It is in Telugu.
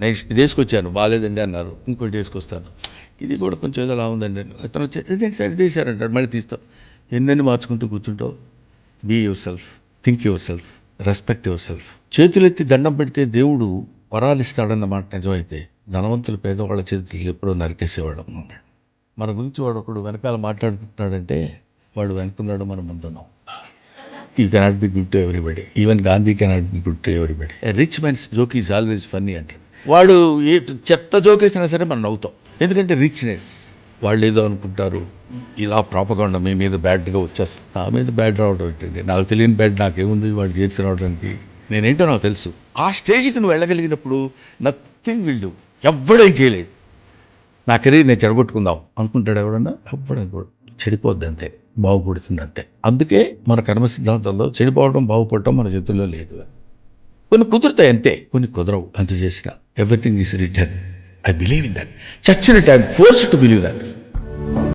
నెక్స్ట్ ఇది వేసుకొచ్చాను, బాగాలేదండి అన్నారు, ఇంకోటి వేసుకొస్తాను, ఇది కూడా కొంచెం ఏదో అలా ఉందండి, అతను వచ్చి ఇదేంటి సార్ ఇది వేసారంటాడు, మళ్ళీ తీస్తాం. ఎన్నెన్ని మార్చుకుంటూ కూర్చుంటావు. Be yourself, think yourself, respect yourself. చేతులెత్తి దండం పెడితే దేవుడు వరాలు ఇస్తాడన్నమాట నిజమైతే, ధనవంతులు పేదవాళ్ళ చేతులు ఎప్పుడో నరికేసేవాడు అన్నమాట. మన గురించి వాడు ఒకడు వెనకాల మాట్లాడుకుంటున్నాడంటే వాడు వెనుకున్నాడు, మనం ముందున్నాం. You cannot be good to everybody, even Gandhi cannot be good to everybody. Rich man's joke is always funny అంటారు. వాడు ఏ చెత్త జోక్ వేసినా సరే మనం నవ్వుతాం, ఎందుకంటే రిచ్నెస్. వాళ్ళు ఏదో అనుకుంటారు, ఇలా ప్రాపగండా మీ మీద బ్యాడ్గా వచ్చేస్తుంది. నా మీద బ్యాడ్ రావడం ఏంటండి, నాకు తెలియని బ్యాడ్ నాకేముంది వాడు చేసి రావడానికి, నేనేంటో నాకు తెలుసు. ఆ స్టేజ్కి నువ్వు వెళ్ళగలిగినప్పుడు నథింగ్ విల్ డూ, ఎవ్వడేం చేయలేడు. నా కెరీర్ నేను చెడగొట్టుకుందాం అనుకుంటాడు ఎవడన్నా, ఎవ్వడనుకోడు. చెడిపోద్ది అంతే, బాగుపడుతుంది అంతే. అందుకే మన కర్మ సిద్ధాంతంలో చెడిపోవడం బాగుపడటం మన చేతుల్లో లేదు. కొన్ని కుదురుతాయి అంతే, కొన్ని కుదరవు. అంత చేసిన everything is return. I believe in that. చచ్చిన time force to believe that.